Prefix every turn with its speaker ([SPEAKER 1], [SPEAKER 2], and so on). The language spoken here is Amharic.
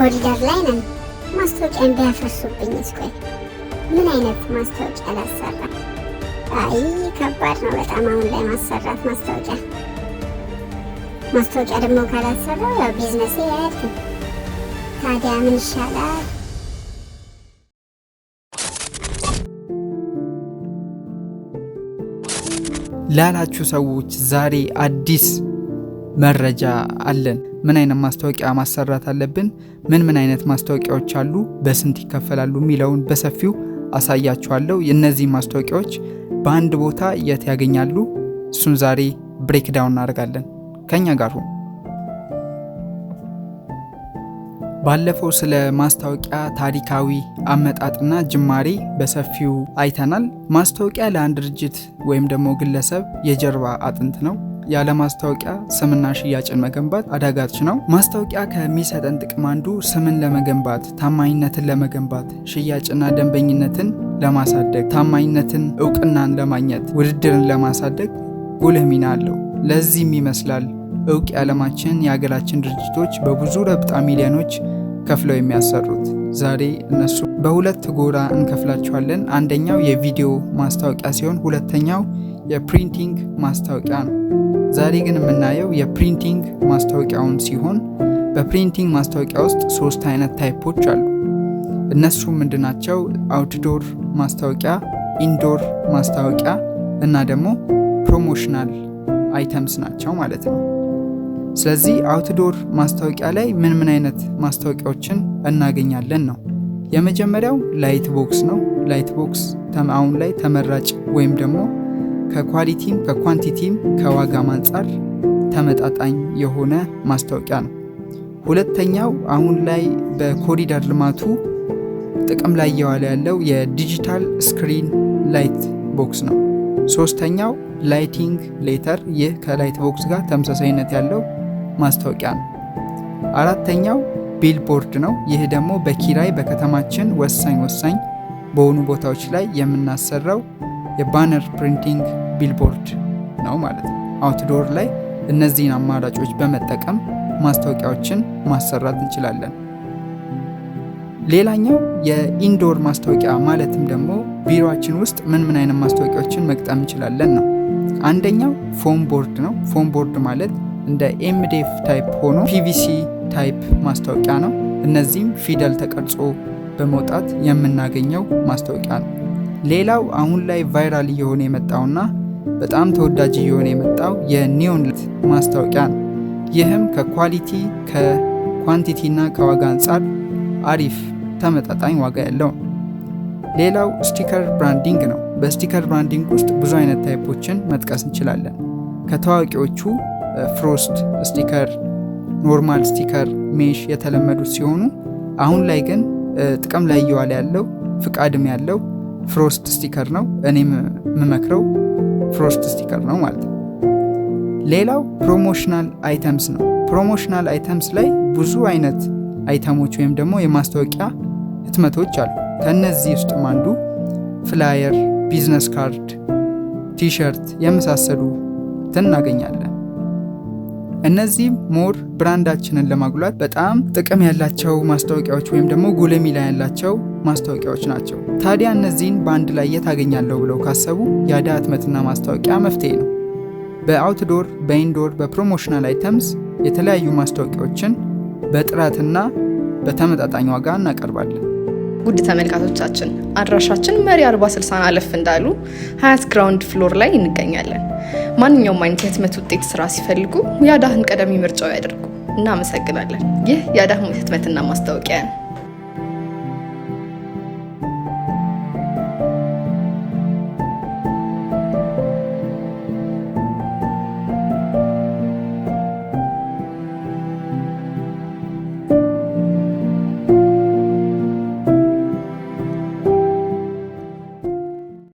[SPEAKER 1] ኮሪደር ላይ ነን። ማስታወቂያን ቢያፈርሱብኝ እስኮይ ምን አይነት ማስታወቂያ ላሰራ? አይ ከባድ ነው በጣም አሁን ላይ ማሰራት ማስታወቂያ ደግሞ ካላሰራው ያው ቢዝነሴ አያድግም። ታዲያ ምን ይሻላል?
[SPEAKER 2] ላላችሁ ሰዎች ዛሬ አዲስ መረጃ አለን። ምን አይነት ማስታወቂያ ማሰራት አለብን፣ ምን አይነት ማስታወቂያዎች አሉ፣ በስንት ይከፈላሉ የሚለውን በሰፊው አሳያችኋለሁ። እነዚህ ማስታወቂያዎች በአንድ ቦታ የት ያገኛሉ፣ እሱን ዛሬ ብሬክዳውን እናደርጋለን። ከኛ ጋር ሁኑ። ባለፈው ስለ ማስታወቂያ ታሪካዊ አመጣጥና ጅማሬ በሰፊው አይተናል። ማስታወቂያ ለአንድ ድርጅት ወይም ደግሞ ግለሰብ የጀርባ አጥንት ነው። ያለ ማስታወቂያ ስምና ሽያጭን መገንባት አዳጋች ነው። ማስታወቂያ ከሚሰጠን ጥቅም አንዱ ስምን ለመገንባት፣ ታማኝነትን ለመገንባት፣ ሽያጭና ደንበኝነትን ለማሳደግ፣ ታማኝነትን እውቅናን ለማግኘት፣ ውድድርን ለማሳደግ ጉልህ ሚና አለው። ለዚህም ይመስላል እውቅ የዓለማችን የሀገራችን ድርጅቶች በብዙ ረብጣ ሚሊዮኖች ከፍለው የሚያሰሩት። ዛሬ እነሱ በሁለት ጎራ እንከፍላቸዋለን። አንደኛው የቪዲዮ ማስታወቂያ ሲሆን ሁለተኛው የፕሪንቲንግ ማስታወቂያ ነው። ዛሬ ግን የምናየው የፕሪንቲንግ ማስታወቂያውን ሲሆን በፕሪንቲንግ ማስታወቂያ ውስጥ 3 አይነት ታይፖች አሉ። እነሱ ምንድናቸው? አውትዶር ማስታወቂያ፣ ኢንዶር ማስታወቂያ እና ደግሞ ፕሮሞሽናል አይተምስ ናቸው ማለት ነው። ስለዚህ አውትዶር ማስታወቂያ ላይ ምን አይነት ማስታወቂያዎችን እናገኛለን ነው። የመጀመሪያው ላይት ቦክስ ነው። ላይት ቦክስ አሁን ላይ ተመራጭ ወይም ደግሞ ከኳሊቲም ከኳንቲቲም ከዋጋም አንጻር ተመጣጣኝ የሆነ ማስታወቂያ ነው። ሁለተኛው አሁን ላይ በኮሪደር ልማቱ ጥቅም ላይ እየዋለ ያለው የዲጂታል ስክሪን ላይት ቦክስ ነው። ሶስተኛው ላይቲንግ ሌተር፣ ይህ ከላይት ቦክስ ጋር ተመሳሳይነት ያለው ማስታወቂያ ነው። አራተኛው ቢልቦርድ ነው። ይህ ደግሞ በኪራይ በከተማችን ወሳኝ በሆኑ ቦታዎች ላይ የምናሰራው የባነር ፕሪንቲንግ ቢልቦርድ ነው ማለት ነው። አውትዶር ላይ እነዚህን አማራጮች በመጠቀም ማስታወቂያዎችን ማሰራት እንችላለን። ሌላኛው የኢንዶር ማስታወቂያ ማለትም ደግሞ ቢሮአችን ውስጥ ምን አይነት ማስታወቂያዎችን መግጠም እንችላለን ነው። አንደኛው ፎም ቦርድ ነው። ፎም ቦርድ ማለት እንደ ኤምዲኤፍ ታይፕ ሆኖ ፒቪሲ ታይፕ ማስታወቂያ ነው። እነዚህም ፊደል ተቀርጾ በመውጣት የምናገኘው ማስታወቂያ ነው። ሌላው አሁን ላይ ቫይራል እየሆነ የመጣውና በጣም ተወዳጅ እየሆነ የመጣው የኒዮን ማስታወቂያ ነው። ይህም ከኳሊቲ ከኳንቲቲ እና ከዋጋ አንጻር አሪፍ ተመጣጣኝ ዋጋ ያለው። ሌላው ስቲከር ብራንዲንግ ነው። በስቲከር ብራንዲንግ ውስጥ ብዙ አይነት ታይፖችን መጥቀስ እንችላለን። ከታዋቂዎቹ ፍሮስት ስቲከር፣ ኖርማል ስቲከር፣ ሜሽ የተለመዱት ሲሆኑ አሁን ላይ ግን ጥቅም ላይ እየዋለ ያለው ፍቃድም ያለው ፍሮስት ስቲከር ነው። እኔም የምመክረው ፍሮስት ስቲከር ነው ማለት ነው። ሌላው ፕሮሞሽናል አይተምስ ነው። ፕሮሞሽናል አይተምስ ላይ ብዙ አይነት አይተሞች ወይም ደግሞ የማስታወቂያ ህትመቶች አሉ። ከነዚህ ውስጥም አንዱ ፍላየር፣ ቢዝነስ ካርድ፣ ቲሸርት የመሳሰሉትን እናገኛለን። እነዚህ ሞር ብራንዳችንን ለማጉላት በጣም ጥቅም ያላቸው ማስታወቂያዎች ወይም ደግሞ ጉልህ ሚና ያላቸው ማስታወቂያዎች ናቸው። ታዲያ እነዚህን በአንድ ላይ የታገኛለሁ ብለው ካሰቡ የአዳ ህትመትና ማስታወቂያ መፍትሄ ነው። በአውትዶር፣ በኢንዶር፣ በፕሮሞሽናል አይተምስ የተለያዩ ማስታወቂያዎችን በጥራትና በተመጣጣኝ ዋጋ እናቀርባለን።
[SPEAKER 3] ውድ ተመልካቾቻችን አድራሻችን መሪ 4060 አለፍ እንዳሉ ሀያት ግራውንድ ፍሎር ላይ እንገኛለን። ማንኛውም አይነት የህትመት ውጤት ስራ ሲፈልጉ የአዳህን ቀዳሚ ምርጫው ያደርጉ። እናመሰግናለን። ይህ የአዳህ ህትመትና ማስታወቂያ ነው።